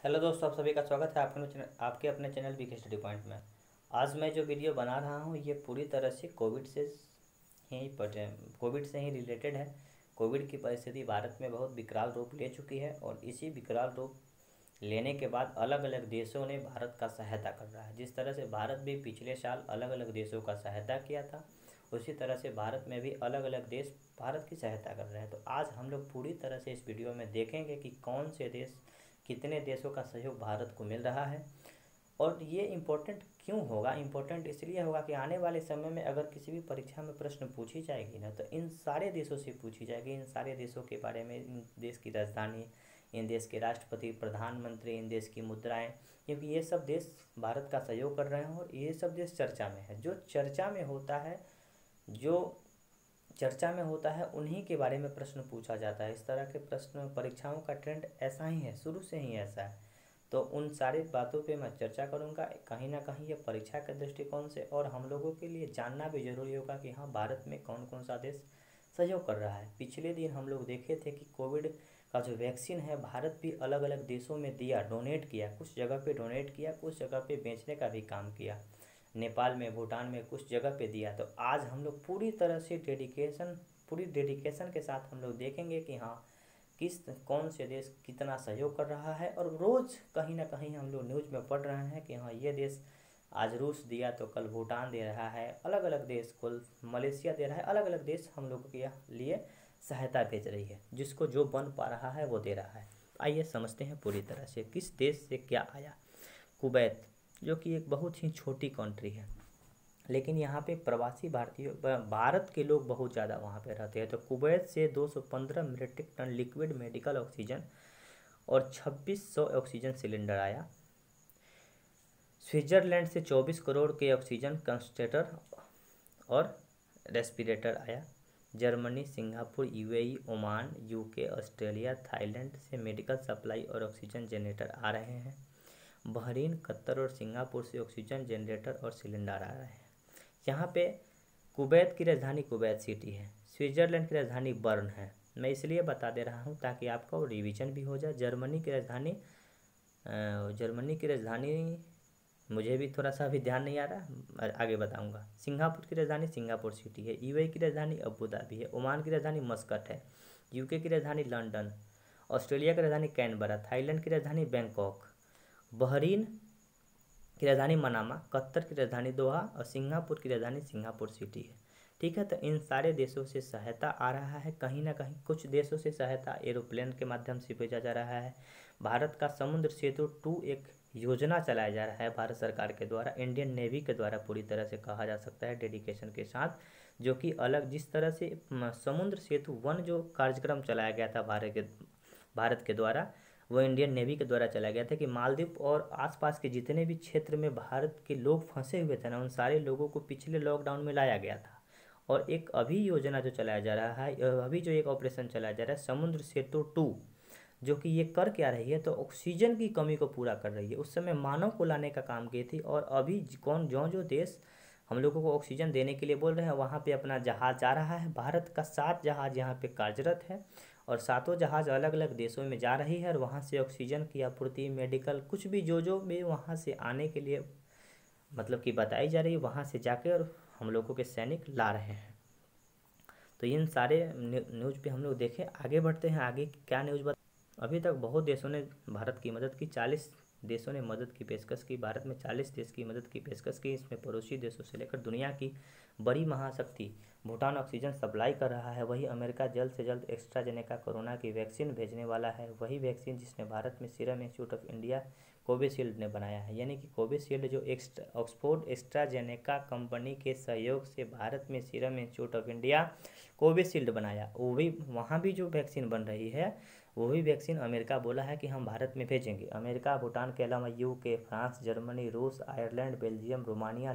Hello दोस्तों, आप सभी का स्वागत है आपके अपने चैनल वीके स्टडी पॉइंट में। आज मैं जो वीडियो बना रहा हूँ ये पूरी तरह से कोविड से ही रिलेटेड है। कोविड की परिस्थिति भारत में बहुत विकराल रूप ले चुकी है और इसी विकराल रूप लेने के बाद अलग अलग देशों ने भारत का सहायता कर रहा है। जिस तरह से भारत भी पिछले साल अलग अलग देशों का सहायता किया था, उसी तरह से भारत में भी अलग अलग देश भारत की सहायता कर रहे हैं। तो आज हम लोग पूरी तरह से इस वीडियो में देखेंगे कि कौन से देश, कितने देशों का सहयोग भारत को मिल रहा है और ये इम्पोर्टेंट क्यों होगा। इम्पोर्टेंट इसलिए होगा कि आने वाले समय में अगर किसी भी परीक्षा में प्रश्न पूछी जाएगी ना, तो इन सारे देशों से पूछी जाएगी। इन सारे देशों के बारे में, इन देश की राजधानी, इन देश के राष्ट्रपति, प्रधानमंत्री, इन देश की मुद्राएं, क्योंकि ये सब देश भारत का सहयोग कर रहे हैं और ये सब देश चर्चा में है। जो चर्चा में होता है उन्हीं के बारे में प्रश्न पूछा जाता है। इस तरह के प्रश्न परीक्षाओं का ट्रेंड ऐसा ही है, शुरू से ही ऐसा है। तो उन सारी बातों पे मैं चर्चा करूंगा। कहीं ना कहीं ये परीक्षा के दृष्टिकोण से और हम लोगों के लिए जानना भी जरूरी होगा कि हाँ, भारत में कौन कौन सा देश सहयोग कर रहा है। पिछले दिन हम लोग देखे थे कि कोविड का जो वैक्सीन है, भारत भी अलग अलग देशों में दिया, डोनेट किया। कुछ जगह पे डोनेट किया, कुछ जगह पे बेचने का भी काम किया। नेपाल में, भूटान में कुछ जगह पे दिया। तो आज हम लोग पूरी डेडिकेशन के साथ हम लोग देखेंगे कि हाँ, कौन से देश कितना सहयोग कर रहा है। और रोज़ कहीं ना कहीं हम लोग न्यूज़ में पढ़ रहे हैं कि हाँ, ये देश आज रूस दिया तो कल भूटान दे रहा है, अलग अलग देश, कल मलेशिया दे रहा है। अलग अलग देश हम लोग के लिए सहायता भेज रही है, जिसको जो बन पा रहा है वो दे रहा है। आइए समझते हैं पूरी तरह से किस देश से क्या आया। कुवैत, जो कि एक बहुत ही छोटी कंट्री है, लेकिन यहाँ पे प्रवासी भारतीय भारत के लोग बहुत ज़्यादा वहाँ पे रहते हैं। तो कुवैत से 215 metric ton liquid medical oxygen और 2600 ऑक्सीजन सिलेंडर आया। स्विट्ज़रलैंड से 24 करोड़ के ऑक्सीजन कंसंट्रेटर और रेस्पिरेटर आया। Germany, Singapore, UAE, Oman, UK, Australia, Thailand से मेडिकल सप्लाई और ऑक्सीजन जनरेटर आ रहे हैं। बहरीन, कतर और सिंगापुर से ऑक्सीजन जनरेटर और सिलेंडर आ रहे हैं। यहाँ पे कुवैत की राजधानी कुवैत सिटी है, स्विट्ज़रलैंड की राजधानी बर्न है। मैं इसलिए बता दे रहा हूँ ताकि आपका वो रिवीजन भी हो जाए। जर्मनी की राजधानी मुझे भी थोड़ा सा अभी ध्यान नहीं आ रहा, आगे बताऊंगा। सिंगापुर की राजधानी सिंगापुर सिटी है। यूएई की राजधानी अबू धाबी है। ओमान की राजधानी मस्कट है। यूके की राजधानी लंदन। ऑस्ट्रेलिया की राजधानी कैनबरा। थाईलैंड की राजधानी बैंकॉक। बहरीन की राजधानी मनामा। कतर की राजधानी दोहा और सिंगापुर की राजधानी सिंगापुर सिटी है। ठीक है, तो इन सारे देशों से सहायता आ रहा है। कहीं ना कहीं कुछ देशों से सहायता एरोप्लेन के माध्यम से भेजा जा रहा है। भारत का समुद्र सेतु 2 एक योजना चलाया जा रहा है भारत सरकार के द्वारा, इंडियन नेवी के द्वारा, पूरी तरह से कहा जा सकता है डेडिकेशन के साथ। जो कि अलग, जिस तरह से समुद्र सेतु 1 जो कार्यक्रम चलाया गया था भारत के द्वारा, वो इंडियन नेवी के द्वारा चलाया गया था कि मालदीव और आसपास के जितने भी क्षेत्र में भारत के लोग फंसे हुए थे ना, उन सारे लोगों को पिछले लॉकडाउन में लाया गया था। और एक अभी योजना जो चलाया जा रहा है, अभी जो एक ऑपरेशन चलाया जा रहा है समुद्र सेतु 2, जो कि ये कर क्या रही है, तो ऑक्सीजन की कमी को पूरा कर रही है। उस समय मानव को लाने का काम की थी और अभी जो देश हम लोगों को ऑक्सीजन देने के लिए बोल रहे हैं, वहाँ पे अपना जहाज़ जा रहा है। भारत का 7 जहाज़ यहाँ पे कार्यरत है और सातों जहाज़ अलग अलग देशों में जा रही है और वहाँ से ऑक्सीजन की आपूर्ति, मेडिकल, कुछ भी जो भी वहाँ से आने के लिए मतलब कि बताई जा रही है, वहाँ से जाके और हम लोगों के सैनिक ला रहे हैं। तो इन सारे न्यूज़ पे हम लोग देखें। आगे बढ़ते हैं, आगे क्या न्यूज़ अभी तक बहुत देशों ने भारत की मदद की। 40 देशों ने मदद की पेशकश की। भारत में 40 देश की मदद की पेशकश की। इसमें पड़ोसी देशों से लेकर दुनिया की बड़ी महाशक्ति भूटान ऑक्सीजन सप्लाई कर रहा है। वही अमेरिका जल्द से जल्द एस्ट्राजेनेका कोरोना की वैक्सीन भेजने वाला है। वही वैक्सीन जिसने भारत में serum institute of India Covishield ने बनाया है। यानी कि कोविशील्ड जो ऑक्सफोर्ड एस्ट्राजेनेका कंपनी के सहयोग से भारत में serum institute of India Covishield बनाया, वो भी वहाँ भी जो वैक्सीन बन रही है, वो भी वैक्सीन अमेरिका बोला है कि हम भारत में भेजेंगे। अमेरिका, भूटान के अलावा यूके, फ्रांस, जर्मनी, रूस, आयरलैंड, बेल्जियम, रोमानिया,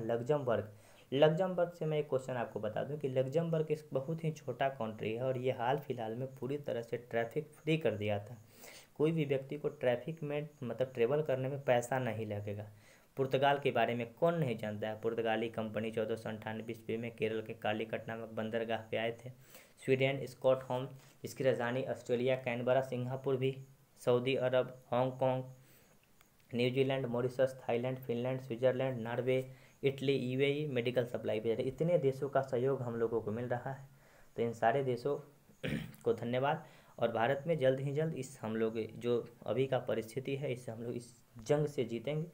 लग्जमबर्ग से मैं एक क्वेश्चन आपको बता दूं कि लग्जमबर्ग एक बहुत ही छोटा कंट्री है और ये हाल फिलहाल में पूरी तरह से ट्रैफिक फ्री कर दिया था। कोई भी व्यक्ति को ट्रैफिक में मतलब ट्रेवल करने में पैसा नहीं लगेगा। पुर्तगाल के बारे में कौन नहीं जानता है। पुर्तगाली कंपनी 1498 ईस्वी में केरल के कालीकट नामक बंदरगाह पे आए थे। स्वीडन, स्कॉटहोम, इसकी राजधानी, ऑस्ट्रेलिया कैनबरा, सिंगापुर भी, Saudi Arab, Hong Kong, New Zealand, Mauritius, Thailand, Finland, Switzerland, Norway, Italy, UAE medical supply भेज रहे। इतने देशों का सहयोग हम लोगों को मिल रहा है, तो इन सारे देशों को धन्यवाद। और भारत में जल्द ही जल्द इस हम लोग जो अभी का परिस्थिति है इससे हम लोग इस जंग से जीतेंगे।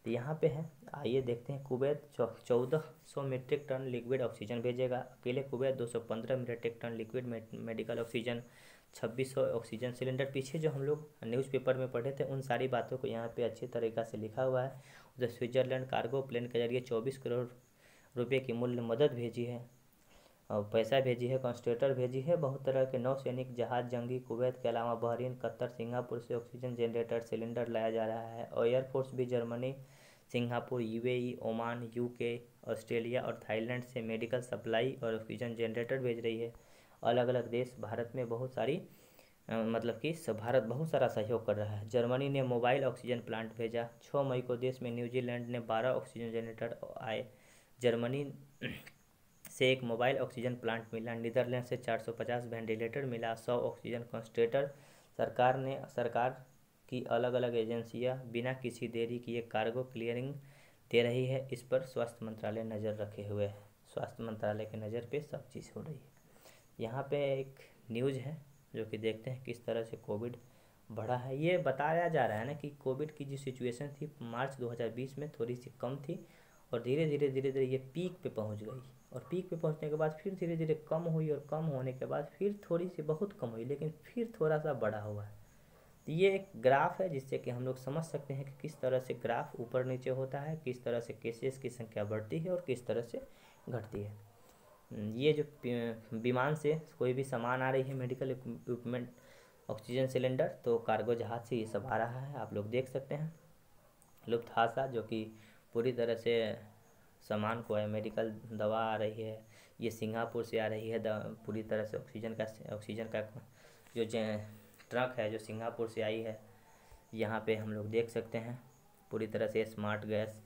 तो यहाँ पे है, आइए देखते हैं। Kuwait 1400 metric ton liquid oxygen भेजेगा। अकेले Kuwait 215 metric ton liquid medical oxygen, 2600 oxygen cylinder. पीछे जो हम लोग न्यूज़पेपर में पढ़े थे उन सारी बातों को यहाँ पे अच्छी तरीक़ा से लिखा हुआ है। उधर स्विट्जरलैंड कार्गो प्लेन के जरिए 24 करोड़ रुपये की मूल्य मदद भेजी है और पैसा भेजी है, कंस्ट्रेटर भेजी है, बहुत तरह के नौसैनिक जहाज जंगी। कुवैत के अलावा बहरीन, कतर, सिंगापुर से ऑक्सीजन जनरेटर सिलेंडर लाया जा रहा है। और एयरफोर्स भी Germany, Singapore, UAE, Oman, UK, Australia और थाईलैंड से मेडिकल सप्लाई और ऑक्सीजन जनरेटर भेज रही है। अलग अलग देश भारत में बहुत सारी मतलब कि भारत बहुत सारा सहयोग कर रहा है। जर्मनी ने मोबाइल ऑक्सीजन प्लांट भेजा। 6 मई को देश में न्यूजीलैंड ने 12 ऑक्सीजन जनरेटर आए। जर्मनी से एक मोबाइल ऑक्सीजन प्लांट मिला। नीदरलैंड से 450 वेंटिलेटर मिला, 100 ऑक्सीजन कंसंट्रेटर। सरकार की अलग अलग एजेंसियां बिना किसी देरी किए कार्गो क्लियरिंग दे रही है। इस पर स्वास्थ्य मंत्रालय नज़र रखे हुए है। स्वास्थ्य मंत्रालय की नज़र पे सब चीज़ हो रही है। यहाँ पे एक न्यूज़ है जो कि देखते हैं किस तरह से कोविड बढ़ा है। ये बताया जा रहा है ना कि कोविड की जो सिचुएशन थी मार्च 2020 में थोड़ी सी कम थी और धीरे धीरे ये पीक पे पहुंच गई। और पीक पे पहुंचने के बाद फिर धीरे धीरे कम हुई और कम होने के बाद फिर थोड़ी सी बहुत कम हुई, लेकिन फिर थोड़ा सा बढ़ा हुआ है। तो ये एक ग्राफ है जिससे कि हम लोग समझ सकते हैं कि किस तरह से ग्राफ ऊपर नीचे होता है, किस तरह से केसेस की संख्या बढ़ती है और किस तरह से घटती है। ये जो विमान से कोई भी सामान आ रही है, मेडिकल इक्विपमेंट, ऑक्सीजन सिलेंडर, तो कार्गो जहाज से ये सब आ रहा है, आप लोग देख सकते हैं। लुफ्थांसा जो कि पूरी तरह से सामान को है, मेडिकल दवा आ रही है, ये सिंगापुर से आ रही है पूरी तरह से। ऑक्सीजन का जो ट्रक है जो सिंगापुर से आई है, यहाँ पे हम लोग देख सकते हैं पूरी तरह से smart gas,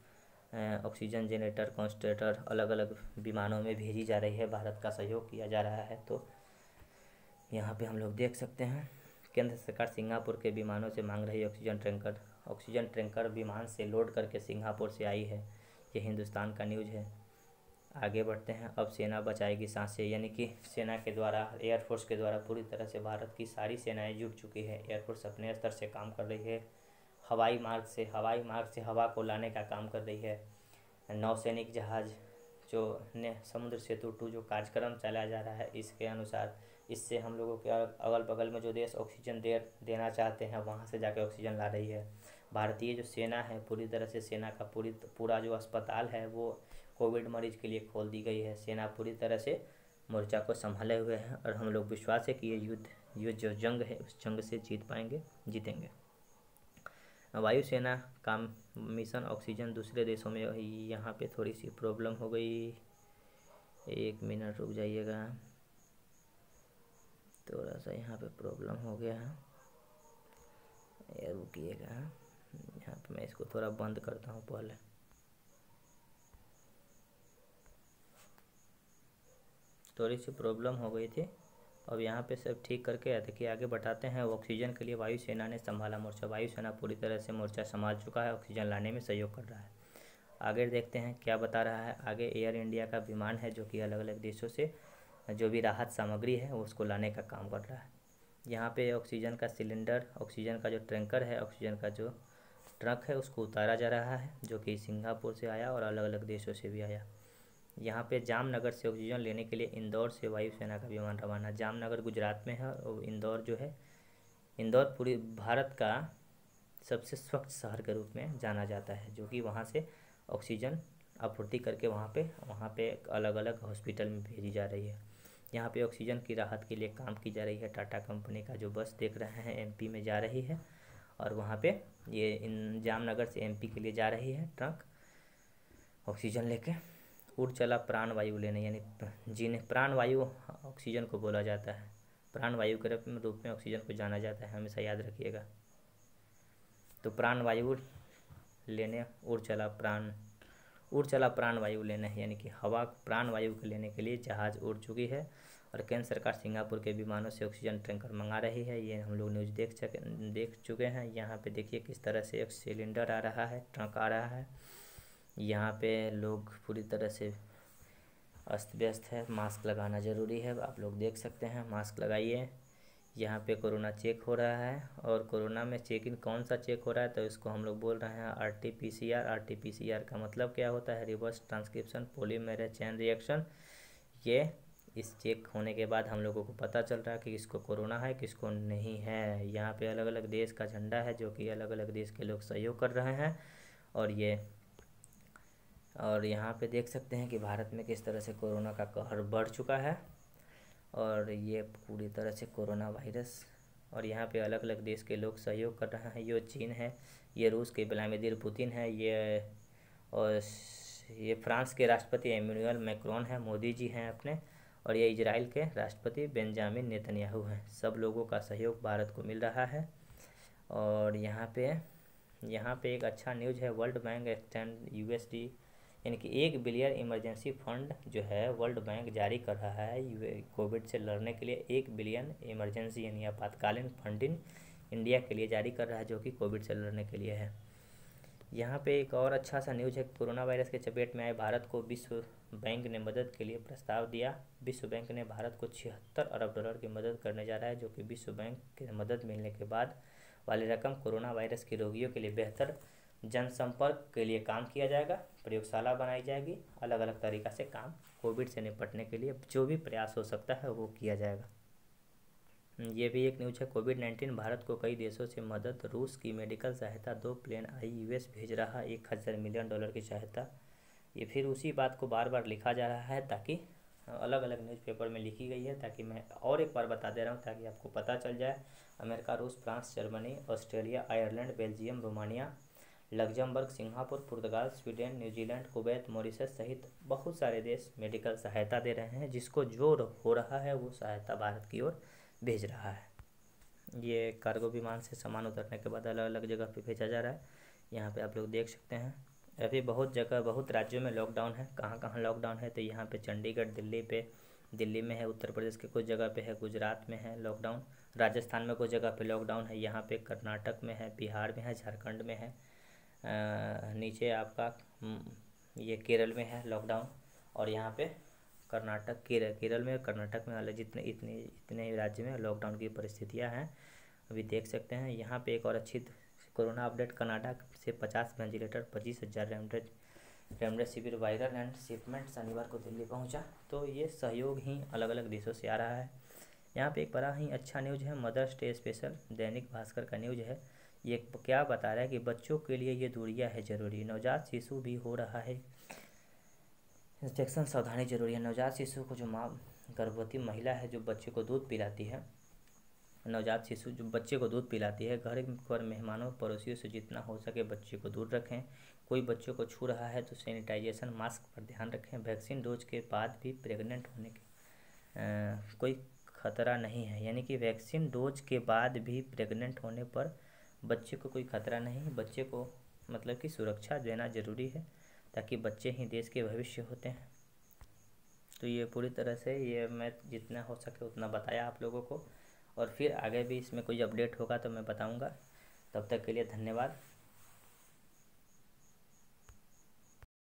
oxygen generator, concentrator अलग अलग विमानों में भेजी जा रही है। भारत का सहयोग किया जा रहा है। तो यहाँ पे हम लोग देख सकते हैं केंद्र सरकार सिंगापुर के विमानों से मांग रही ऑक्सीजन टैंकर विमान से लोड करके सिंगापुर से आई है। ये हिंदुस्तान का न्यूज़ है। आगे बढ़ते हैं। अब सेना बचाएगी सांसें, यानी कि सेना के द्वारा, एयरफोर्स के द्वारा पूरी तरह से भारत की सारी सेनाएं जुट चुकी है। एयरफोर्स अपने स्तर से काम कर रही है। हवाई मार्ग से हवा को लाने का काम कर रही है। नौसैनिक जहाज जो समुद्र सेतु 2 जो कार्यक्रम चलाया जा रहा है, इसके अनुसार इससे हम लोगों के अगल बगल में जो देश ऑक्सीजन देना चाहते हैं वहाँ से जाकर ऑक्सीजन ला रही है। भारतीय जो सेना है पूरी तरह से, सेना का पूरा जो अस्पताल है वो कोविड मरीज के लिए खोल दी गई है। सेना पूरी तरह से मोर्चा को संभाले हुए हैं और हम लोग विश्वास है कि ये जो जंग है उस जंग से जीतेंगे। वायुसेना का मिशन ऑक्सीजन दूसरे देशों में, यहाँ पे थोड़ी सी प्रॉब्लम हो गई, 1 मिनट रुक जाइएगा, थोड़ा सा यहाँ पे प्रॉब्लम हो गया है, रुकिएगा। यहाँ पे मैं इसको थोड़ा बंद करता हूँ पहले। थोड़ी सी प्रॉब्लम हो गई थी, अब यहाँ पे सब ठीक करके आते कि आगे बढ़ाते हैं। ऑक्सीजन के लिए वायुसेना ने संभाला मोर्चा। वायुसेना पूरी तरह से मोर्चा संभाल चुका है, ऑक्सीजन लाने में सहयोग कर रहा है। आगे देखते हैं क्या बता रहा है। आगे एयर इंडिया का विमान है जो कि अलग अलग देशों से जो भी राहत सामग्री है उसको लाने का काम कर रहा है। यहाँ पे ऑक्सीजन का सिलेंडर, ऑक्सीजन का जो टैंकर है, ऑक्सीजन का जो ट्रक है उसको उतारा जा रहा है, जो कि सिंगापुर से आया और अलग अलग देशों से भी आया। यहाँ पे जामनगर से ऑक्सीजन लेने के लिए इंदौर से वायुसेना का विमान रवाना। जामनगर गुजरात में है और इंदौर जो है, इंदौर पूरी भारत का सबसे स्वच्छ शहर के रूप में जाना जाता है, जो कि वहाँ से ऑक्सीजन आपूर्ति करके वहाँ पे अलग अलग हॉस्पिटल में भेजी जा रही है। यहाँ पे ऑक्सीजन की राहत के लिए काम की जा रही है। टाटा कंपनी का जो बस देख रहे हैं एमपी में जा रही है और वहाँ पे ये जामनगर से एमपी के लिए जा रही है ट्रक ऑक्सीजन लेके। उड़ चला प्राण वायु लेने, यानी जिन्हें प्राण वायु ऑक्सीजन को बोला जाता है, प्राण वायु के रूप में ऑक्सीजन को जाना जाता है, हमेशा याद रखिएगा। तो प्राण वायु लेने उड़ चला प्राण वायु लेने, यानी कि हवा प्राण वायु को लेने के लिए जहाज़ उड़ चुकी है और केंद्र सरकार सिंगापुर के विमानों से ऑक्सीजन टैंकर मंगा रही है। ये हम लोग न्यूज़ देख चुके हैं। यहाँ पे देखिए किस तरह से एक सिलेंडर आ रहा है, ट्रक आ रहा है। यहाँ पे लोग पूरी तरह से अस्त व्यस्त है। मास्क लगाना ज़रूरी है, आप लोग देख सकते हैं, मास्क लगाइए। यहाँ पे कोरोना चेक हो रहा है, और कोरोना में चेक इन कौन सा चेक हो रहा है, तो इसको हम लोग बोल रहे हैं RT-PCR। RT-PCR का मतलब क्या होता है? Reverse transcription polymerase chain reaction. ये इस चेक होने के बाद हम लोगों को पता चल रहा है कि किसको कोरोना है, किसको नहीं है। यहाँ पे अलग अलग देश का झंडा है, जो कि अलग अलग देश के लोग सहयोग कर रहे हैं। और यहाँ पे देख सकते हैं कि भारत में किस तरह से कोरोना का कहर बढ़ चुका है, और ये पूरी तरह से कोरोना वायरस। और यहाँ पे अलग अलग देश के लोग सहयोग कर रहे हैं। ये चीन है, ये रूस के व्लादिमीर पुतिन है, ये फ्रांस के राष्ट्रपति इमैनुअल मैक्रोन है, मोदी जी हैं अपने, और ये इजराइल के राष्ट्रपति बेंजामिन नेतन्याहू हैं। सब लोगों का सहयोग भारत को मिल रहा है। और यहाँ पे एक अच्छा न्यूज़ है, वर्ल्ड बैंक एक्सटेंड USD यानी कि 1 बिलियन इमरजेंसी फंड जो है वर्ल्ड बैंक जारी कर रहा है कोविड से लड़ने के लिए। 1 बिलियन इमरजेंसी यानी आपातकालीन फंडिंग इंडिया के लिए जारी कर रहा है, जो कि कोविड से लड़ने के लिए है। यहाँ पे एक और अच्छा सा न्यूज़ है, कोरोना वायरस के चपेट में आए भारत को विश्व बैंक ने मदद के लिए प्रस्ताव दिया। विश्व बैंक ने भारत को 76 अरब डॉलर की मदद करने जा रहा है, जो कि विश्व बैंक की मदद मिलने के बाद वाली रकम कोरोना वायरस के रोगियों के लिए बेहतर जनसंपर्क के लिए काम किया जाएगा। प्रयोगशाला बनाई जाएगी, अलग अलग तरीक़ा से काम कोविड से निपटने के लिए जो भी प्रयास हो सकता है वो किया जाएगा। ये भी एक न्यूज़ है, कोविड-19 भारत को कई देशों से मदद, रूस की मेडिकल सहायता, 2 प्लेन आई, US भेज रहा 1000 मिलियन डॉलर की सहायता। ये फिर उसी बात को बार बार लिखा जा रहा है, ताकि अलग अलग न्यूज़पेपर में लिखी गई है, ताकि मैं और एक बार बता दे रहा हूँ ताकि आपको पता चल जाए। अमेरिका, रूस, France, Germany, Australia, Ireland, Belgium, Romania, Luxembourg, Singapore, पुर्तगाल, स्वीडन, न्यूजीलैंड, कुवैत, मॉरिशस सहित बहुत सारे देश मेडिकल सहायता दे रहे हैं। जिसको जो हो रहा है वो सहायता भारत की ओर भेज रहा है। ये कार्गो विमान से सामान उतरने के बाद अलग अलग जगह पे भेजा जा रहा है। यहाँ पे आप लोग देख सकते हैं। अभी बहुत जगह, बहुत राज्यों में लॉकडाउन है। कहाँ कहाँ लॉकडाउन है, तो यहाँ पे चंडीगढ़, दिल्ली में है, उत्तर प्रदेश के कुछ जगह पे है, गुजरात में है लॉकडाउन, राजस्थान में कुछ जगह पे लॉकडाउन है, यहाँ पे कर्नाटक में है, बिहार में है, झारखंड में है, नीचे आपका ये केरल में है लॉकडाउन, और यहाँ पे केरल में, कर्नाटक में वाले इतने राज्य में लॉकडाउन की परिस्थितियाँ हैं। अभी देख सकते हैं। यहाँ पे एक और अच्छी कोरोना अपडेट, कनाडा से 50 ventilator, 25,000 remdesivir viral and shipment शनिवार को दिल्ली पहुँचा। तो ये सहयोग ही अलग अलग देशों से आ रहा है। यहाँ पे एक बड़ा ही अच्छा न्यूज़ है, mother's day special, Dainik Bhaskar का न्यूज़ है। ये क्या बता रहा है कि बच्चों के लिए ये दूरियां है ज़रूरी, नवजात शिशु भी हो रहा है इंजेक्शन, सावधानी जरूरी है। नवजात शिशु को जो गर्भवती महिला है जो बच्चे को दूध पिलाती है, नवजात शिशु जो बच्चे को दूध पिलाती है, घर पर मेहमानों पड़ोसियों से जितना हो सके बच्चे को दूर रखें। कोई बच्चों को छू रहा है तो सैनिटाइजेशन, मास्क पर ध्यान रखें। वैक्सीन डोज के बाद भी प्रेग्नेंट होने के कोई खतरा नहीं है, यानी कि वैक्सीन डोज के बाद भी प्रेग्नेंट होने पर बच्चे को कोई खतरा नहीं है। बच्चे को मतलब कि सुरक्षा देना ज़रूरी है, ताकि बच्चे ही देश के भविष्य होते हैं। तो ये पूरी तरह से ये मैं जितना हो सके उतना बताया आप लोगों को, और फिर आगे भी इसमें कोई अपडेट होगा तो मैं बताऊंगा। तब तक के लिए धन्यवाद।